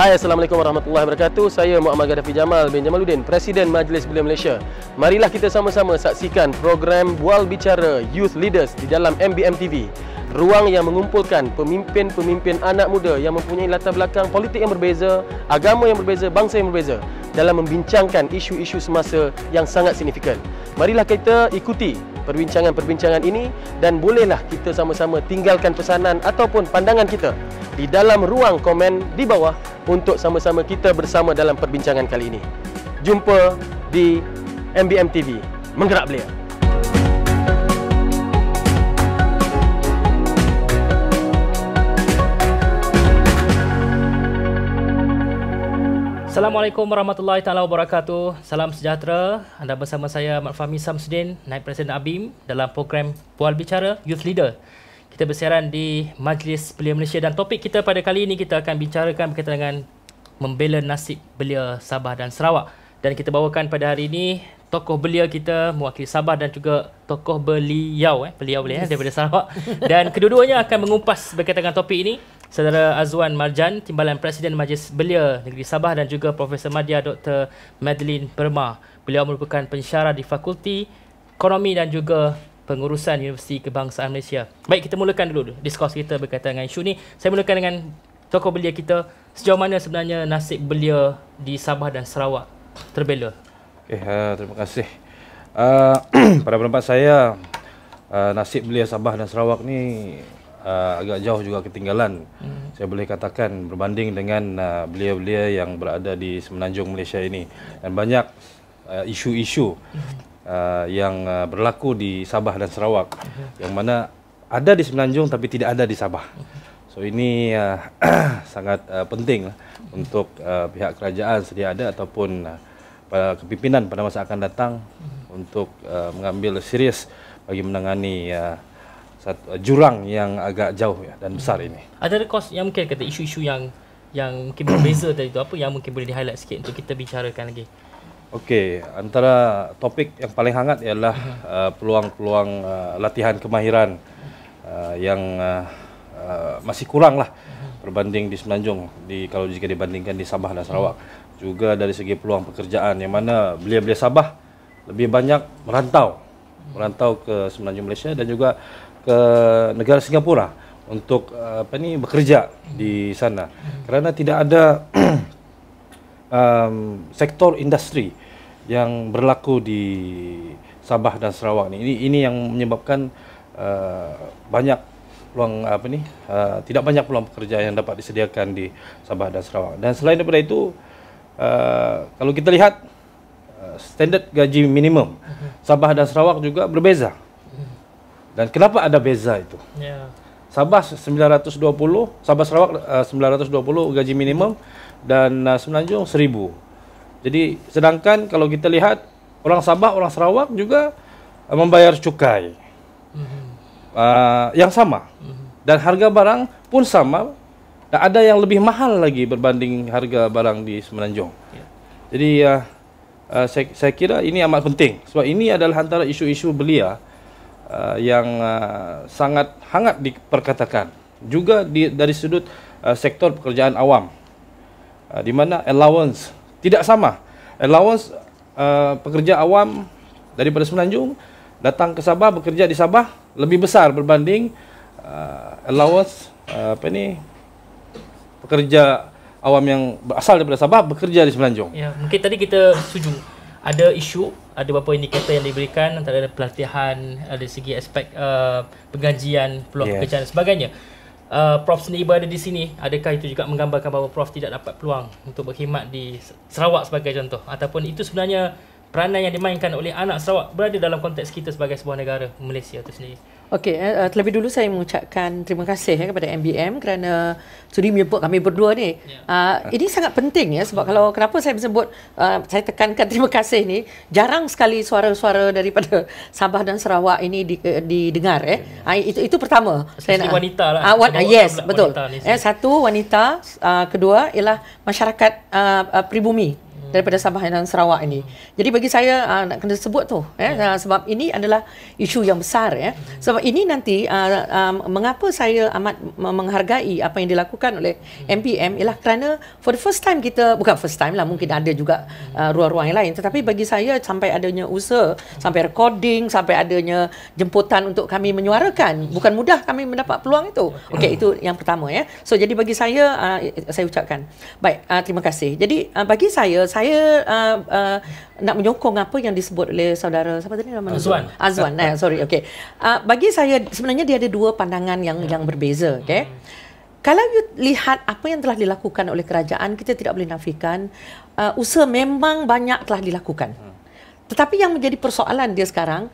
Hai, Assalamualaikum warahmatullahi wabarakatuh. Saya Muhammad Gaddafi Jamal bin Jamaluddin, Presiden Majlis Belia Malaysia. Marilah kita sama-sama saksikan program Bual Bicara Youth Leaders di dalam MBM TV. Ruang yang mengumpulkan pemimpin-pemimpin anak muda yang mempunyai latar belakang politik yang berbeza, agama yang berbeza, bangsa yang berbeza dalam membincangkan isu-isu semasa yang sangat signifikan. Marilah kita ikuti perbincangan-perbincangan ini dan bolehlah kita sama-sama tinggalkan pesanan ataupun pandangan kita di dalam ruang komen di bawah untuk sama-sama kita bersama dalam perbincangan kali ini. Jumpa di MBM TV, Menggerak Belia. Assalamualaikum warahmatullahi taala wabarakatuh. Salam sejahtera. Anda bersama saya Ahmad Fahmi Samsudin, Naib Presiden ABIM dalam program Bual Bicara Youth Leader. Kita bersiaran di Majlis Belia Malaysia dan topik kita pada kali ini kita akan bicarakan berkaitan dengan membela nasib belia Sabah dan Sarawak. Dan kita bawakan pada hari ini tokoh belia kita mewakili Sabah dan juga tokoh beliau daripada Sarawak. Dan kedua-duanya akan mengupas berkaitan dengan topik ini. Saudara Azwan Marjan, Timbalan Presiden Majlis Belia Negeri Sabah dan juga Profesor Madya Dr. Madeline Perma. Beliau merupakan pensyarah di Fakulti Ekonomi dan juga Pengurusan Universiti Kebangsaan Malaysia. Baik, kita mulakan dulu diskusi kita berkaitan dengan isu ni. Saya mulakan dengan tokoh belia kita. Sejauh mana sebenarnya nasib belia di Sabah dan Sarawak terbela? Terima kasih. Pada pendapat saya, nasib belia Sabah dan Sarawak ni agak jauh juga ketinggalan. Saya boleh katakan berbanding dengan belia-belia yang berada di semenanjung Malaysia ini. Dan banyak isu-isu yang berlaku di Sabah dan Sarawak yang mana ada di semenanjung tapi tidak ada di Sabah. So ini sangat penting untuk pihak kerajaan sedia ada ataupun kepimpinan pada masa akan datang untuk mengambil serius bagi menangani jurang yang agak jauh dan besar ini. Ada kos yang mungkin kata isu-isu yang mungkin berbeza tadi itu, apa yang mungkin boleh di-highlight sikit untuk kita bicarakan lagi? Okey, antara topik yang paling hangat ialah peluang-peluang latihan kemahiran yang masih kuranglah berbanding di semenanjung kalau jika dibandingkan di Sabah dan Sarawak. Juga dari segi peluang pekerjaan yang mana belia-belia Sabah lebih banyak merantau ke semenanjung Malaysia dan juga ke negara Singapura untuk bekerja di sana kerana tidak ada sektor industri yang berlaku di Sabah dan Sarawak ni. Ini yang menyebabkan banyak peluang tidak banyak peluang pekerjaan yang dapat disediakan di Sabah dan Sarawak. Dan selain daripada itu, kalau kita lihat standard gaji minimum Sabah dan Sarawak juga berbeza. Dan kenapa ada beza itu? Sabah 920, Sabah Sarawak 920 gaji minimum dan semenanjung 1000. Jadi sedangkan kalau kita lihat orang Sabah, orang Sarawak juga membayar cukai yang sama dan harga barang pun sama dan ada yang lebih mahal lagi berbanding harga barang di semenanjung. Jadi saya kira ini amat penting sebab ini adalah antara isu-isu belia yang sangat hangat diperkatakan juga dari sudut sektor pekerjaan awam di mana allowance tidak sama. Allowance pekerja awam daripada semenanjung datang ke Sabah bekerja di Sabah lebih besar berbanding allowance pekerja awam yang berasal daripada Sabah bekerja di semenanjung. Ya, mungkin tadi kita setuju ada isu, ada beberapa indikator yang diberikan antara pelatihan, ada segi aspek penggajian, peluang pekerjaan dan sebagainya. Prof sendiri berada di sini, adakah itu juga menggambarkan bahawa Prof tidak dapat peluang untuk berkhidmat di Sarawak sebagai contoh, ataupun itu sebenarnya peranan yang dimainkan oleh anak Sarawak berada dalam konteks kita sebagai sebuah negara Malaysia itu sendiri? Okey, terlebih dulu saya mengucapkan terima kasih kepada MBM kerana sudi menyebut kami berdua ni. Ini sangat penting ya, sebab kalau kenapa saya sebut saya tekankan terima kasih ni, jarang sekali suara-suara daripada Sabah dan Sarawak ini didengar itu pertama. Saya wanita lah. Yes, betul. Satu wanita, kedua ialah masyarakat pribumi. daripada Sabah dan Sarawak ini. Jadi bagi saya nak kena sebut tu sebab ini adalah isu yang besar Sebab ini nanti mengapa saya amat menghargai apa yang dilakukan oleh MPM ialah kerana for the first time kita, bukan first time lah, mungkin ada juga ruang-ruang yang lain, tetapi bagi saya sampai adanya usaha, sampai recording, sampai adanya jemputan untuk kami menyuarakan, bukan mudah kami mendapat peluang itu. Okey, itu yang pertama So jadi bagi saya ucapkan baik, terima kasih. Jadi bagi saya nak menyokong apa yang disebut oleh saudara siapa tadi nama Azwan. Sorry, okey. Bagi saya sebenarnya dia ada dua pandangan yang berbeza, okey. Kalau you lihat apa yang telah dilakukan oleh kerajaan, kita tidak boleh nafikan usaha memang banyak telah dilakukan. Tetapi yang menjadi persoalan dia sekarang,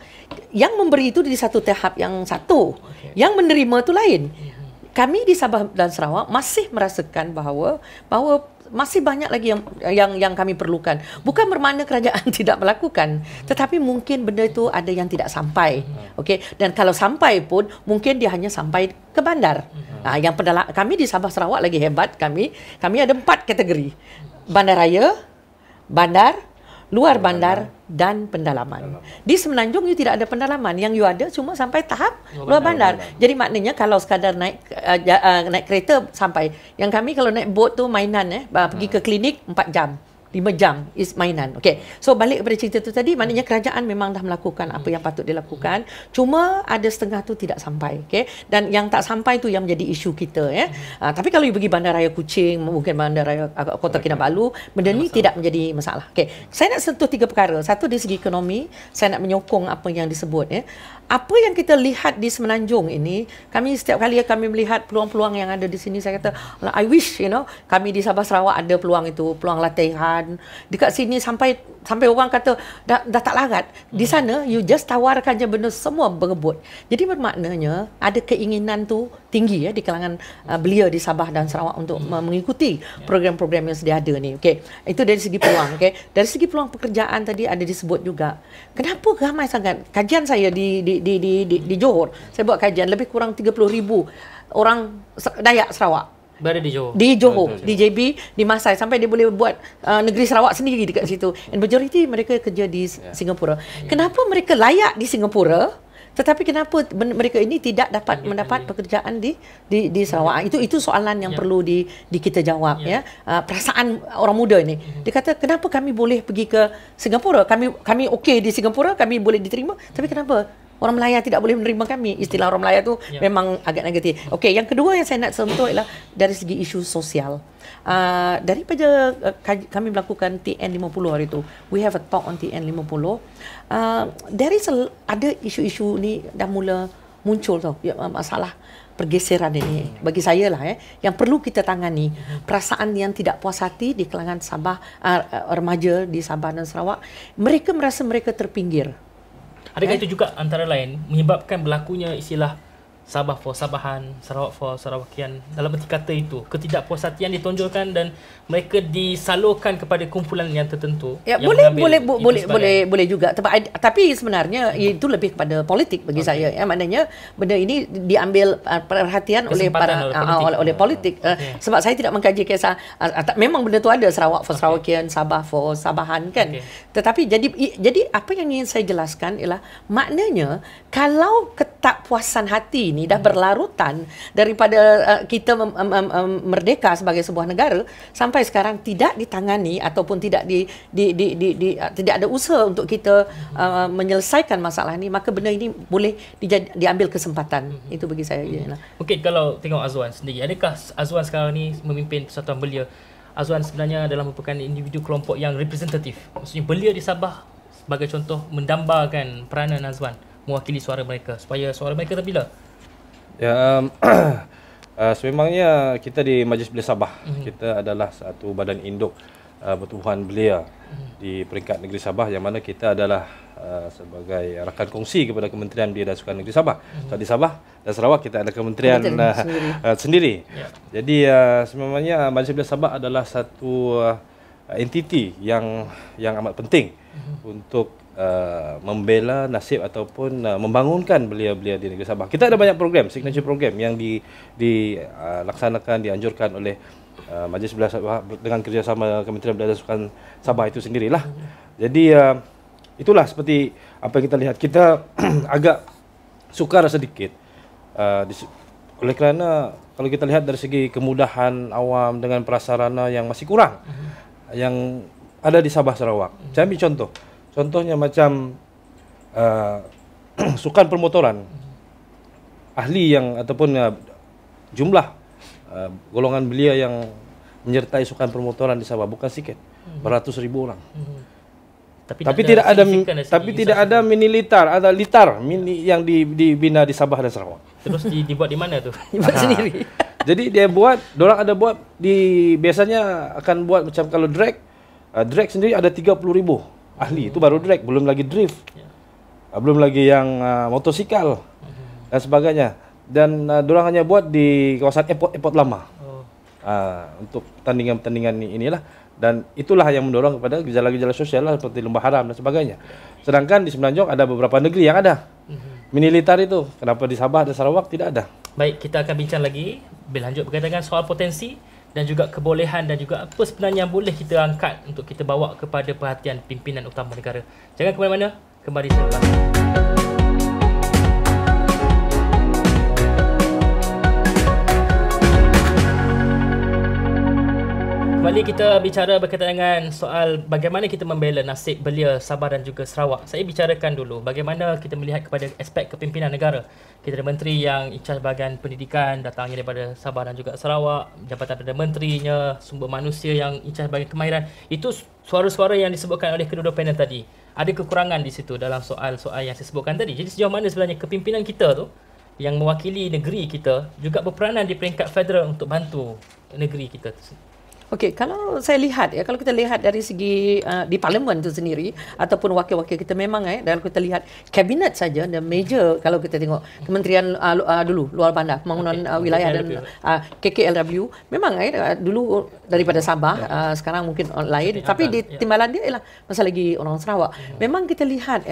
yang memberi itu di satu tahap yang satu, yang menerima itu lain. Kami di Sabah dan Sarawak masih merasakan bahawa masih banyak lagi yang kami perlukan. Bukan bermakna kerajaan tidak melakukan, tetapi mungkin benda itu ada yang tidak sampai. Okey, dan kalau sampai pun mungkin dia hanya sampai ke bandar. Yang kami di Sabah Sarawak lagi hebat, kami ada 4 kategori. Bandaraya, bandar, luar bandar dan pendalaman. Di Semenanjung you tidak ada pendalaman, yang you ada cuma sampai tahap luar bandar. Jadi maknanya kalau sekadar naik kereta sampai. Yang kami kalau naik boat tu mainan pergi ke klinik 4 jam. 5 jam is mainan. Okey. So balik kepada cerita tu tadi, maknanya kerajaan memang dah melakukan apa yang patut dilakukan. Cuma ada setengah tu tidak sampai. Okey. Dan yang tak sampai tu yang menjadi isu kita tapi kalau you pergi Bandaraya Kuching, mungkin Bandaraya Kota Kinabalu, benda ni tidak menjadi masalah. Okey. Saya nak sentuh 3 perkara. Satu, dari segi ekonomi, saya nak menyokong apa yang disebut Apa yang kita lihat di Semenanjung ini, kami setiap kali kami melihat peluang-peluang yang ada di sini, saya kata, I wish kami di Sabah Sarawak ada peluang itu, peluang latihan. Dekat sini sampai orang kata dah tak larat. Di sana you just tawarkan je benda semua berebut. Jadi bermaknanya ada keinginan tu tinggi di kalangan belia di Sabah dan Sarawak untuk mengikuti program-program yang sedia ada ni. Okey. Itu dari segi peluang, okey. Dari segi peluang pekerjaan tadi ada disebut juga. Kenapa ramai sangat? Kajian saya di Johor, saya buat kajian lebih kurang 30,000 orang Dayak Sarawak berada di Johor. Di Johor, di JB, di Masai, sampai dia boleh buat negeri Sarawak sendiri dekat situ. And majoriti mereka kerja di Singapura. Kenapa mereka layak di Singapura, tetapi kenapa mereka ini tidak dapat mendapat pekerjaan di Sarawak? Itu soalan yang perlu kita jawab perasaan orang muda ini. Dia kata, kenapa kami boleh pergi ke Singapura? Kami okey di Singapura, kami boleh diterima, tapi kenapa orang Melayu tidak boleh menerima kami? Istilah orang Melayu tu memang agak negatif. Okey, yang kedua yang saya nak sentuh ialah dari segi isu sosial. Daripada kami melakukan TN50 hari itu, we have a talk on TN50. Ada isu-isu ni dah mula muncul tau, masalah pergeseran ini. Bagi saya lah yang perlu kita tangani, perasaan yang tidak puas hati di kalangan Sabah, remaja di Sabah dan Sarawak. Mereka merasa mereka terpinggir. Adakah itu juga antara lain menyebabkan berlakunya istilah Sabah for Sabahan, Sarawak for Sarawakian? Dalam erti kata itu, ketidakpuashatian ditonjolkan dan mereka disalurkan kepada kumpulan yang tertentu. Boleh juga. Tapi sebenarnya itu lebih kepada politik bagi saya. Maknanya benda ini diambil perhatian oleh politik. Sebab saya tidak mengkaji kisah. Memang benda itu ada, Sarawak for Sarawakian, Sabah for Sabahan kan. Tetapi jadi apa yang ingin saya jelaskan ialah maknanya kalau ketakpuasan hati ini dah berlarutan daripada kita merdeka sebagai sebuah negara sampai sekarang tidak ditangani ataupun tidak tidak ada usaha untuk kita menyelesaikan masalah ini, maka benda ini boleh diambil kesempatan. Itu bagi saya. Okey, kalau tengok Azwan sendiri, adakah Azwan sekarang ni memimpin Persatuan Belia? Azwan sebenarnya adalah merupakan individu kelompok yang representatif. Maksudnya belia di Sabah sebagai contoh mendambakan peranan Azwan mewakili suara mereka supaya suara mereka terpilih. Ya, sememangnya kita di Majlis Belia Sabah, kita adalah satu badan induk pertubuhan belia di peringkat negeri Sabah, yang mana kita adalah sebagai rakan kongsi kepada Kementerian Belia dan Sukan Negeri Sabah. So, di Sabah dan Sarawak kita ada kementerian sendiri. Jadi sememangnya Majlis Belia Sabah adalah satu entiti yang amat penting untuk membela nasib ataupun membangunkan belia-belia di negeri Sabah. Kita ada banyak program, signature program yang dilaksanakan, dianjurkan oleh Majlis Belia Sabah dengan kerjasama Kementerian Belia dan Sukan Sabah itu sendirilah. Jadi itulah seperti apa yang kita lihat. Kita agak sukar sedikit oleh kerana kalau kita lihat dari segi kemudahan awam dengan prasarana yang masih kurang yang ada di Sabah Sarawak. Saya ambil contoh. Contohnya macam sukan permotoran. Ahli yang ataupun jumlah golongan belia yang menyertai sukan permotoran di Sabah bukan sikit, beratus ribu orang. Tapi tidak ada mini litar, ada litar mini yang dibina di Sabah dan Sarawak. Terus dibuat di mana tu? Buat sendiri. Jadi dorang ada buat biasanya akan buat macam kalau drag sendiri ada 30,000 ahli, itu baru drag, belum lagi drift. Belum lagi yang motosikal dan sebagainya. Dan dorang hanya buat di kawasan airport lama. Untuk pertandingan-pertandingan inilah. Dan itulah yang mendorong kepada gejala-gejala sosial lah, seperti lembah haram dan sebagainya. Sedangkan di Semenanjung ada beberapa negeri yang ada militer itu. Kenapa di Sabah dan Sarawak tidak ada? Baik, kita akan bincang lagi berlanjut berkaitan dengan soal potensi dan juga kebolehan dan juga apa sebenarnya yang boleh kita angkat untuk kita bawa kepada perhatian pimpinan utama negara. Jangan ke mana-mana, kembali selepas. Kembali kita bicara berkaitan dengan soal bagaimana kita membela nasib belia Sabah dan juga Sarawak. Saya bicarakan dulu bagaimana kita melihat kepada aspek kepimpinan negara. Kita ada menteri yang in charge bahagian pendidikan datangnya daripada Sabah dan juga Sarawak. Jabatan Perdana Menterinya, sumber manusia yang in charge bahagian kemahiran. Itu suara-suara yang disebutkan oleh kedua-dua panel tadi. Ada kekurangan di situ dalam soal-soal yang saya sebutkan tadi. Jadi sejauh mana sebenarnya kepimpinan kita tu yang mewakili negeri kita juga berperanan di peringkat federal untuk bantu negeri kita tu. Okey, kalau saya lihat kalau kita lihat dari segi di parlimen itu sendiri ataupun wakil-wakil kita memang kalau kita lihat kabinet saja dan major kalau kita tengok kementerian dulu luar bandar pembangunan wilayah dan KKLW memang dulu daripada Sabah sekarang mungkin lain tapi di timbalan dia ialah masa lagi orang Sarawak. Memang kita lihat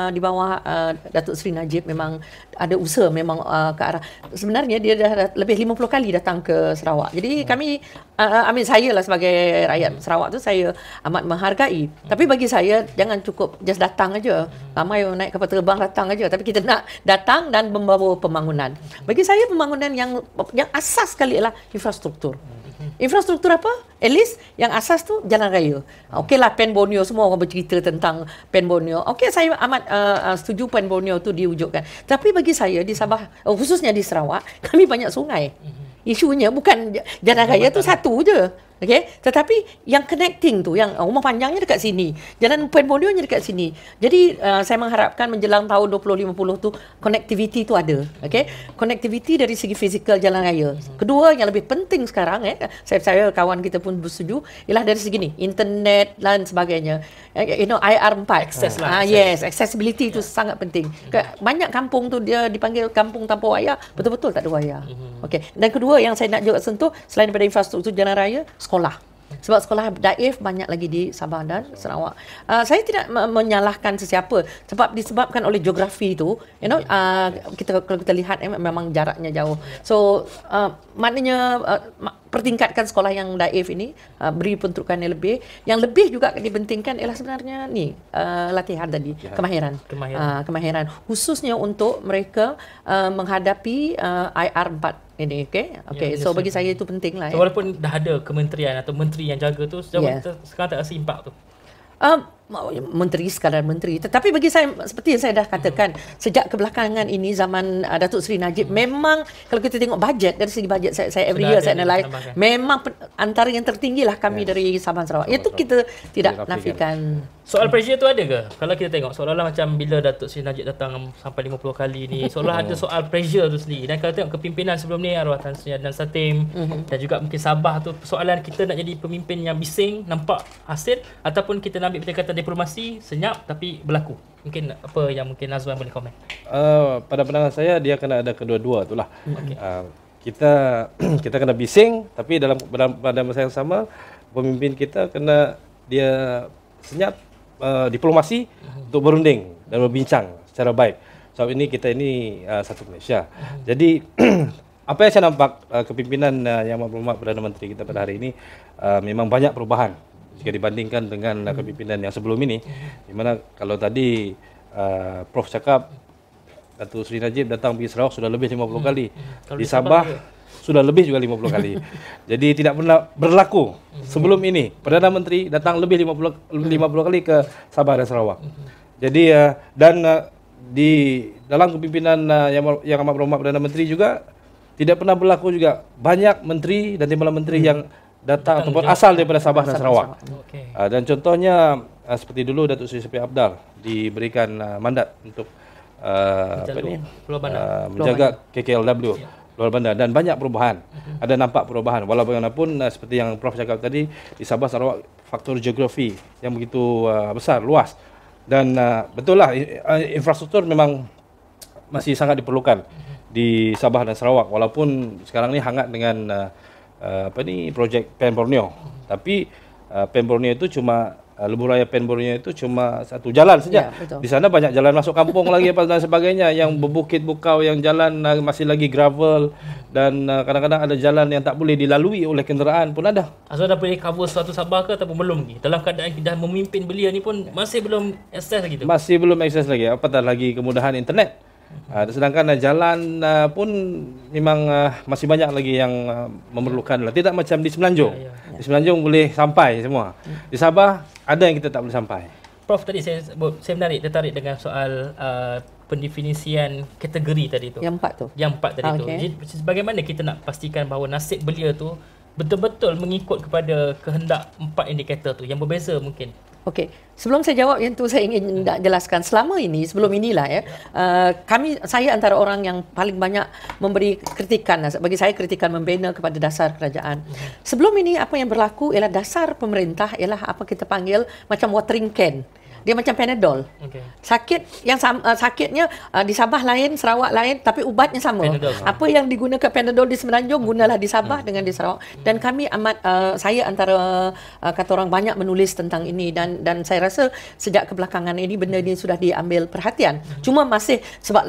di bawah Datuk Seri Najib memang ada usaha memang ke arah sebenarnya dia dah lebih 50 kali datang ke Sarawak. Jadi kami saya lah sebagai rakyat Sarawak tu saya amat menghargai. Tapi bagi saya jangan cukup just datang aja. Ramai naik kapal terbang datang aja, tapi kita nak datang dan membawa pembangunan. Bagi saya pembangunan yang asas sekali ialah infrastruktur. Infrastruktur apa? At least yang asas tu jalan raya. Okeylah Pen Borneo semua orang bercerita tentang Pen Borneo. Okey saya amat setuju Pen Borneo tu diwujudkan. Tapi bagi saya di Sabah khususnya di Sarawak kami banyak sungai. Isunya bukan jalan raya tu satu je. Okey, tetapi yang connecting tu yang rumah panjangnya dekat sini, jalan Pen Borneo-nya dekat sini. Jadi saya mengharapkan menjelang tahun 2050 tu connectivity tu ada. Okey, connectivity dari segi fizikal jalan raya. Kedua yang lebih penting sekarang saya kawan kita pun bersetuju ialah dari segi ni internet dan sebagainya. IR4 access lah. Yes, accessibility tu sangat penting. Banyak kampung tu dia dipanggil kampung tanpa wayar, betul-betul tak ada wayar. Okey, dan kedua yang saya nak juga sentuh selain daripada infrastruktur jalan raya, sekolah. Sebab sekolah daif banyak lagi di Sabah dan Sarawak. Saya tidak menyalahkan sesiapa sebab disebabkan oleh geografi itu, kalau kita lihat memang jaraknya jauh. So maknanya pertingkatkan sekolah yang daif ini, beri peruntukan yang lebih. Yang lebih juga dipentingkan ialah sebenarnya ni latihan tadi, kemahiran khususnya untuk mereka menghadapi IR4 ini. Okey. So bagi saya itu penting lah. So, walaupun dah ada kementerian atau menteri yang jaga tu, sekarang tak rasa impak tu. Menteri sekadar menteri, tetapi bagi saya seperti yang saya dah katakan sejak kebelakangan ini zaman Datuk Seri Najib memang kalau kita tengok bajet dari segi bajet saya every year saya analyse memang antara yang tertinggi lah kami dari Sabah Sarawak. Itu kita tidak nafikan. Soal pressure tu ada ke? Kalau kita tengok seolah-olah macam bila Datuk Seri Najib datang sampai 50 kali ni seolah ada soal pressure tu sendiri. Dan kalau tengok kepimpinan sebelum ni arwah Tan Sri Adnan Satim dan juga mungkin Sabah tu persoalan kita nak jadi pemimpin yang bising nampak hasil ataupun kita nak ambil pendekatan diplomasi senyap tapi berlaku. Mungkin apa yang mungkin Azwan boleh komen? Pada pandangan saya dia kena ada kedua-dua itulah. Kita kena bising tapi pada masa yang sama pemimpin kita kena dia senyap diplomasi untuk berunding dan berbincang secara baik. Sebab ini kita ini satu Malaysia. Jadi apa yang saya nampak kepimpinan Yang Amat Perdana Menteri kita pada hari ini memang banyak perubahan jika dibandingkan dengan kepimpinan yang sebelum ini. Di mana kalau tadi Prof cakap Datuk Seri Najib datang pergi Sarawak sudah lebih 50 kali. Di Sabah sudah lebih juga 50 kali. Jadi tidak pernah berlaku sebelum ini Perdana Menteri datang lebih 50 kali ke Sabah dan Sarawak. Jadi di dalam kepimpinan Yang Amat Berhormat Perdana Menteri juga tidak pernah berlaku juga banyak menteri dan timbalan menteri yang datang ataupun asal daripada Sabah dan Sarawak. Dan contohnya seperti dulu Datuk Seri Shafie Apdal diberikan mandat untuk menjaga KKLW luar bandar, dan banyak perubahan. Ada nampak perubahan walaupun seperti yang Prof cakap tadi, di Sabah Sarawak faktor geografi yang begitu besar, luas, dan betul lah infrastruktur memang masih sangat diperlukan di Sabah dan Sarawak, walaupun sekarang ni hangat dengan projek Pen Borneo. Tapi Pen Borneo itu cuma lebuh raya Pen Borneo itu cuma satu jalan saja. Di sana banyak jalan masuk kampung lagi apa dan sebagainya, yang berbukit bukau, yang jalan masih lagi gravel, dan kadang-kadang ada jalan yang tak boleh dilalui oleh kenderaan pun ada. Azwar dah boleh cover suatu Sabah ke ataupun belum lagi? Dalam keadaan dah memimpin belia ni pun masih belum akses lagi tu? Masih belum akses lagi, apatah lagi kemudahan internet. Sedangkan jalan pun memang masih banyak lagi yang memerlukan lah. Tidak macam di Semenanjung. Di Semenanjung boleh sampai semua. Di Sabah ada yang kita tak boleh sampai. Prof, tadi saya tertarik dengan soal pendefinisian kategori tadi tu. Yang 4 tu. Yang 4 tadi tu. Jadi, bagaimana kita nak pastikan bahawa nasib belia tu betul-betul mengikut kepada kehendak 4 indikator tu yang berbeza mungkin? Okey, sebelum saya jawab yang tu, saya ingin jelaskan selama ini, sebelum inilah ya, saya antara orang yang paling banyak memberi kritikan. Bagi saya kritikan membina kepada dasar kerajaan. Sebelum ini apa yang berlaku ialah dasar pemerintah ialah apa kita panggil macam watering can. Dia macam Panadol. Sakit yang sakitnya di Sabah lain, Sarawak lain, tapi ubatnya sama. Apa yang digunakan Panadol di Semenanjung, gunalah di Sabah dengan di Sarawak. Dan kami saya antara kata orang banyak menulis tentang ini, dan saya rasa sejak kebelakangan ini benda ini sudah diambil perhatian. Cuma masih sebab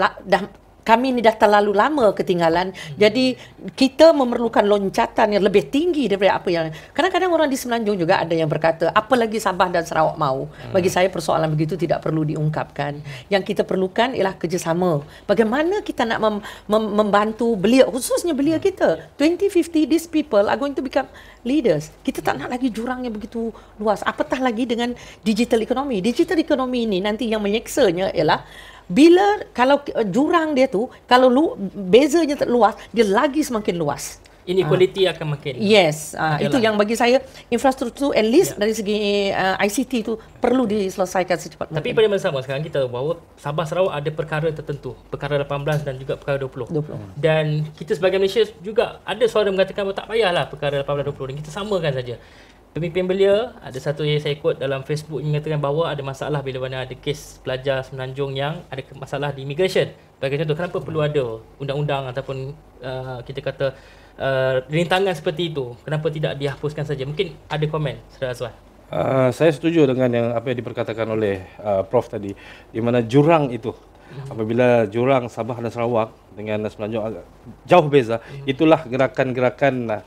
kami ni dah terlalu lama ketinggalan. Jadi kita memerlukan loncatan yang lebih tinggi daripada apa yang kadang-kadang orang di Semenanjung juga ada yang berkata apa lagi Sabah dan Sarawak mau. Bagi saya persoalan begitu tidak perlu diungkapkan. Yang kita perlukan ialah kerjasama. Bagaimana kita nak membantu belia, khususnya belia kita. 2050 these people are going to become leaders. Kita tak nak lagi jurang yang begitu luas. Apatah lagi dengan digital economy. Digital economy ini nanti yang menyeksanya ialah bila kalau jurang dia tu, kalau bezanya terluas, dia lagi semakin luas. Inequality akan makin. Yes, itu yang bagi saya infrastruktur at least dari segi ICT tu perlu diselesaikan secepat mungkin. Tapi pada masa sama sekarang kita bahawa Sabah Sarawak ada perkara tertentu, perkara 18 dan juga perkara 20. Dan kita sebagai Malaysia juga ada suara mengatakan bahawa tak payahlah perkara 18 20 dan kita samakan saja. Pemimpin belia, ada satu yang saya quote dalam Facebook yang mengatakan bahawa ada masalah bila mana ada kes pelajar Semenanjung yang ada masalah di immigration. Bagi contoh, kenapa perlu ada undang-undang ataupun kita kata rintangan seperti itu? Kenapa tidak dihapuskan saja? Mungkin ada komen, Saudara Azwar. Saya setuju dengan apa yang diperkatakan oleh Prof tadi, di mana jurang itu, apabila jurang Sabah dan Sarawak dengan Semenanjung agak jauh beza, itulah gerakan-gerakan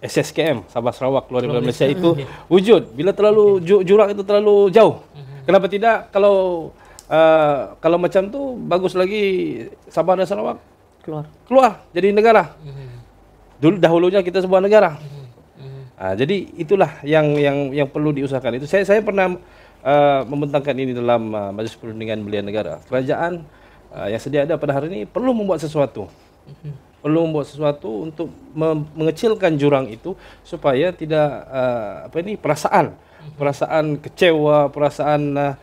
SSKM Sabah Sarawak keluar daripada Malaysia itu wujud. Bila terlalu jurang itu terlalu jauh. Kenapa tidak kalau macam tu bagus lagi Sabah dan Sarawak keluar jadi negara. Dahulunya kita sebuah negara. Jadi itulah yang perlu diusahakan. Itu saya pernah membentangkan ini dalam Majlis Perundingan Belia Negara. Kerajaan yang sedia ada pada hari ini perlu membuat sesuatu. Untuk mengecilkan jurang itu supaya tidak perasaan kecewa, perasaan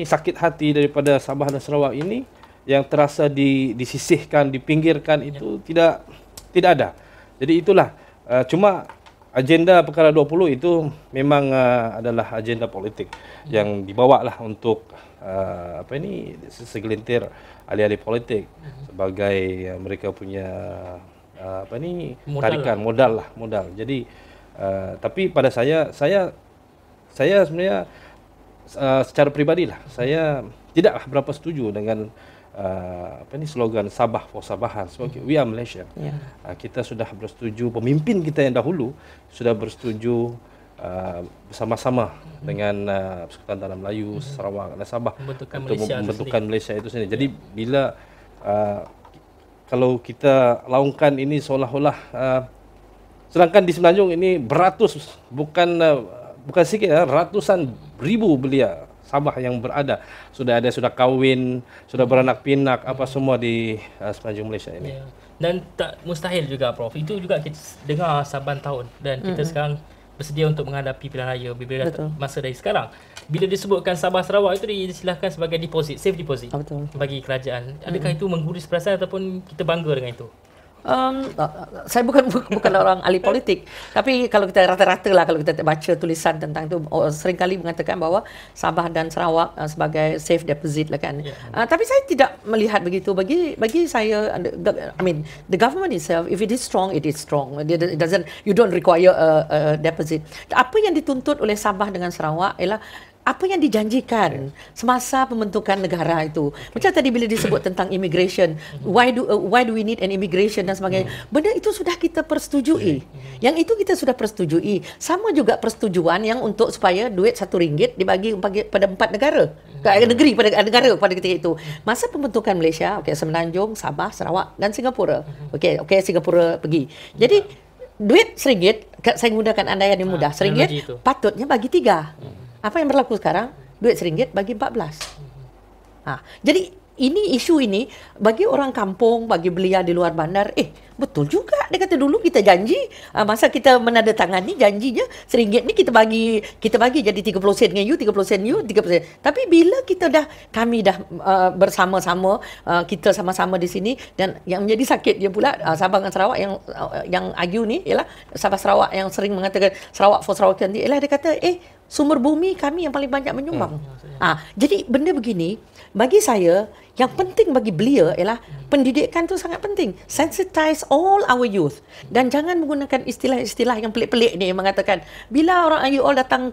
sakit hati daripada Sabah dan Sarawak ini yang terasa disisihkan, dipinggirkan itu tidak ada. Jadi itulah cuma agenda perkara 20 itu memang adalah agenda politik yang dibawalah untuk segelintir ahli-ahli politik sebagai mereka punya tarikan modal. Jadi tapi pada saya sebenarnya secara pribadilah saya tidaklah berapa setuju dengan slogan Sabah for Sabahan. So, we are Malaysia. Kita sudah bersetuju, pemimpin kita yang dahulu sudah bersetuju bersama-sama dengan Persekutuan Tanah Melayu Sarawak dan Sabah untuk membentukkan Malaysia itu sendiri. Jadi bila kalau kita laungkan ini seolah-olah sedangkan di Semenanjung ini beratus, bukan sikit, ratusan ribu belia Sabah yang berada, sudah kahwin, sudah beranak pinak, apa semua di Semenanjung Malaysia ini. Dan tak mustahil juga, Prof. Itu juga kita dengar saban tahun, dan kita sekarang bersedia untuk menghadapi pilihan raya bila masa dari sekarang. Bila disebutkan Sabah Sarawak itu disilahkan sebagai deposit, safe deposit bagi kerajaan. Adakah itu mengguris perasaan ataupun kita bangga dengan itu? Saya bukan orang ahli politik, tapi kalau kita rata-rata lah, kalau kita baca tulisan tentang itu, seringkali mengatakan bahawa Sabah dan Sarawak sebagai safe deposit lah kan. Tapi saya tidak melihat begitu. Bagi saya, the government itself, if it is strong, it is strong. It doesn't, you don't require a deposit. Apa yang dituntut oleh Sabah dengan Sarawak ialah apa yang dijanjikan semasa pembentukan negara itu. Macam tadi bila disebut tentang immigration, why do we need an immigration dan sebagainya. Benda itu sudah kita persetujui. Yang itu kita sudah persetujui. Sama juga persetujuan yang untuk supaya duit RM1 dibagi pada 4 negara. Negeri pada negara pada ketika itu. Masa pembentukan Malaysia, Semenanjung, Sabah, Sarawak dan Singapura. Singapura pergi. Jadi duit RM1, saya gunakan andaian yang mudah. RM1 patutnya bagi 3. Apa yang berlaku sekarang? Duit RM1 bagi 14. Jadi isu ini bagi orang kampung, bagi belia di luar bandar, betul juga. Dia kata dulu kita janji, masa kita menandatangani janjinya RM1 ni kita bagi jadi 30 sen dengan you, 30 sen you, 30 sen. Tapi bila kami dah bersama-sama, kita sama-sama di sini, dan yang menjadi sakit dia pula Sabah dan Sarawak yang argue ni ialah Sabah Sarawak yang sering mengatakan Sarawak for Sarawak nanti, ialah dia kata sumber bumi kami yang paling banyak menyumbang. Jadi benda begini bagi saya yang penting bagi belia ialah pendidikan tu sangat penting. Sensitize all our youth dan jangan menggunakan istilah-istilah yang pelik-pelik ni yang mengatakan bila orang you all datang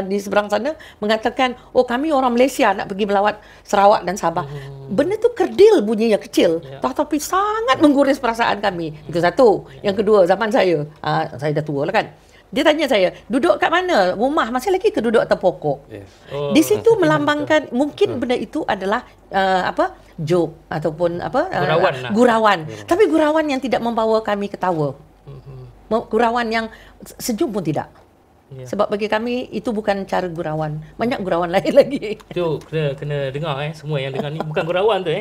di seberang sana mengatakan kami orang Malaysia nak pergi melawat Sarawak dan Sabah. Benda tu kerdil bunyinya kecil tapi sangat mengguris perasaan kami. Itu satu. Yang kedua, zaman saya dah tua lah kan. Dia tanya saya, duduk kat mana? Rumah masih lagi ke duduk atas pokok? Di situ melambangkan mungkin benda itu adalah joke ataupun gurauan. Tapi gurauan yang tidak membawa kami ketawa. Gurauan yang senyum pun tidak. Sebab bagi kami itu bukan cara gurauan. Banyak gurauan lain lagi. Itu kena dengar semua yang dengar ni bukan gurauan tu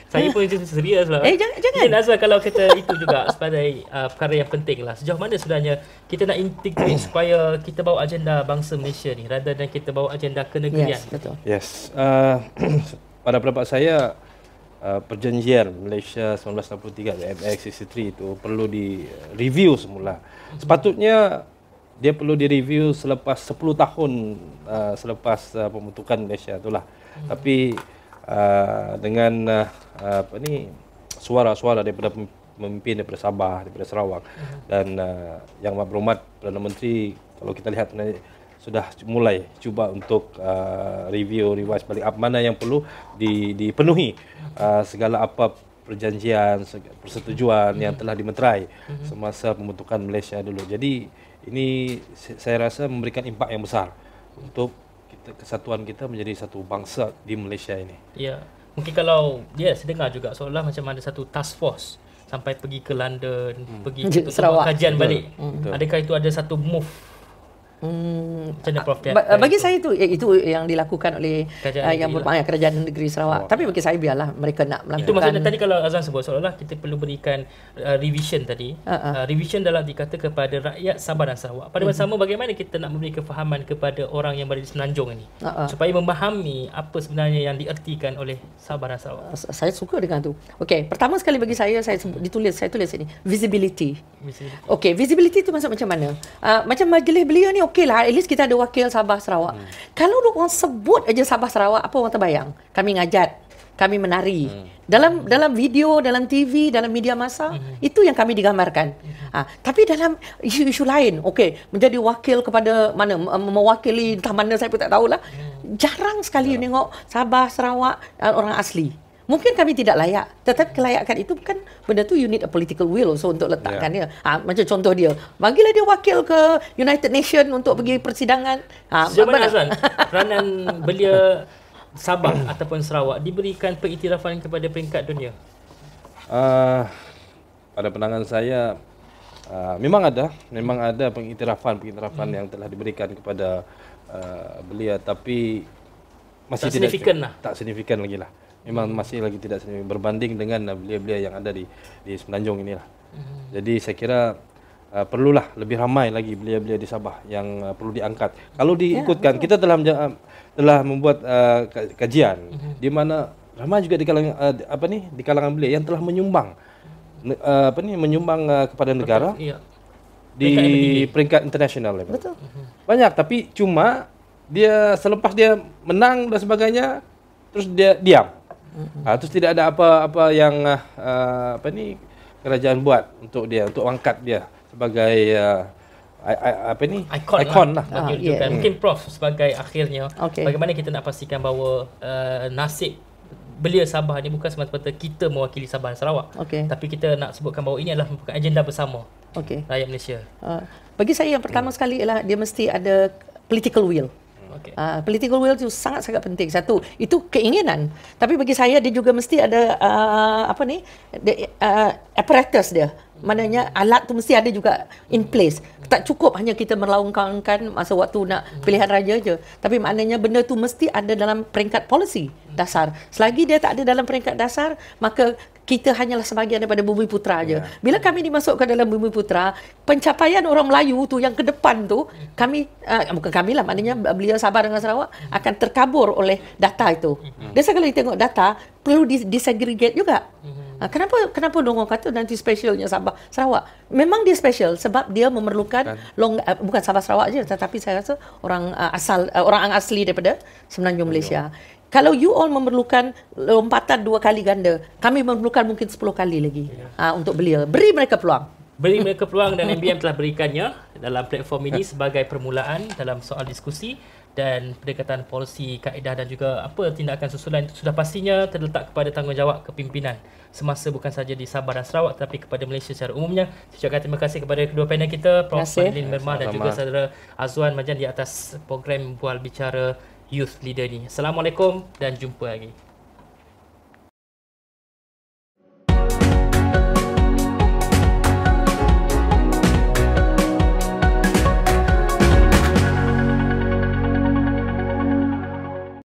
Saya pun serius lah. Jangan. Nazwa, kalau kita itu juga sebagai perkara yang penting lah. Sejauh mana sebenarnya kita nak integrate supaya kita bawa agenda bangsa Malaysia ni rather than kita bawa agenda kenegerian. Betul. Pada pendapat saya, perjanjian Malaysia 1963 MX63 itu perlu di-review semula. Sepatutnya dia perlu direview selepas 10 tahun selepas pembentukan Malaysia itulah. Tapi dengan suara-suara daripada pemimpin daripada Sabah, daripada Sarawak dan yang berhormat Perdana Menteri, kalau kita lihat sudah mulai cuba untuk revise balik apa mana yang perlu dipenuhi, segala apa perjanjian, persetujuan yang telah dimeterai semasa pembentukan Malaysia dulu. Jadi ini saya rasa memberikan impak yang besar untuk kesatuan kita menjadi satu bangsa di Malaysia ini. Ya, mungkin kalau saya dengar juga seolah macam ada satu task force sampai pergi ke London, pergi ke Sarawak, kajian balik. Adakah itu ada satu move? Macam mana Prof? Bagi saya itu yang dilakukan oleh kerajaan negeri Sarawak. Tapi bagi saya biarlah mereka nak melakukan. Itu maksudnya tadi kalau Azan sebut seolah-olah kita perlu berikan revision tadi. Revision dalam dikata kepada rakyat Sabah dan Sarawak. Pada masa sama bagaimana kita nak memberi kefahaman kepada orang yang berada di Semenanjung ini supaya memahami apa sebenarnya yang diertikan oleh Sabah dan Sarawak. Saya suka dengan tu. Pertama sekali bagi saya tulis ini visibility. Visibility itu maksud macam mana? Macam majlis belia ni okeylah, at least kita ada wakil Sabah Sarawak. Kalau orang sebut aja Sabah Sarawak, apa orang terbayang? Kami ngajat kami menari. Dalam video, dalam TV, dalam media massa, itu yang kami digambarkan. Tapi dalam isu-isu lain, menjadi wakil kepada mana, mewakili entah mana saya pun tak tahulah. Jarang sekali tengok Sabah, Sarawak, orang asli. Mungkin kami tidak layak, tetapi kelayakan itu kan benda tu you need a political will also untuk letakkan dia. Macam contoh dia, bagilah dia wakil ke United Nations untuk pergi persidangan. Sejauh mana Azwan, peranan belia Sabah ataupun Sarawak diberikan pengiktirafan kepada peringkat dunia? Pada pandangan saya, memang ada pengiktirafan yang telah diberikan kepada belia, tapi masih tak signifikan lah. Tak signifikan lagi lah. Memang masih lagi tidak signifikan berbanding dengan belia-belia yang ada di Semenanjung inilah. Jadi saya kira perlulah lebih ramai lagi belia-belia di Sabah yang perlu diangkat. Kalau diikutkan, kita telah membuat kajian di mana ramai juga di kalangan belia yang telah menyumbang kepada negara di peringkat internasional level. Betul. Banyak, tapi cuma dia selepas dia menang dan sebagainya terus dia diam. Terus tidak ada apa yang kerajaan buat untuk angkat dia sebagai ikon lah. Mungkin Prof sebagai akhirnya, bagaimana kita nak pastikan bahawa nasib belia Sabah ni bukan semata-mata kita mewakili Sabah dan Sarawak, tapi kita nak sebutkan bahawa ini adalah merupakan agenda bersama rakyat Malaysia. Bagi saya yang pertama sekali ialah dia mesti ada political will. Political will itu sangat-sangat penting. Satu, itu keinginan. Tapi bagi saya dia juga mesti ada apparatus dia. Maknanya alat tu mesti ada juga in place. Tak cukup hanya kita melaungkan masa waktu nak pilihan raya je. Tapi maknanya benda tu mesti ada dalam peringkat policy dasar. Selagi dia tak ada dalam peringkat dasar, maka kita hanyalah sebahagian daripada Bumi Putera aja. Bila kami dimasukkan dalam Bumi Putera, pencapaian orang Melayu tu yang ke depan tu, kami bukan kami lah, maknanya belia Sabah dengan Sarawak akan terkabur oleh data itu. Dan kalau kita tengok data, perlu disegregate juga. Kenapa orang kata nanti specialnya Sabah Sarawak? Memang dia special sebab dia memerlukan bukan Sabah Sarawak je, tetapi saya rasa orang asli daripada Semenanjung Malaysia. Kalau you all memerlukan lompatan 2 kali ganda, kami memerlukan mungkin 10 kali lagi untuk belia. Beri mereka peluang. Beri mereka peluang, dan MBM telah berikannya dalam platform ini sebagai permulaan dalam soal diskusi dan pendekatan polisi, kaedah dan juga apa tindakan susulan itu sudah pastinya terletak kepada tanggungjawab kepimpinan semasa bukan saja di Sabah dan Sarawak tetapi kepada Malaysia secara umumnya. Saya ucapkan terima kasih kepada kedua panel kita, Prof. Madlin Mermah dan juga saudara Azwan Marjan di atas program Bual Bicara Youth Leader ni. Assalamualaikum dan jumpa lagi.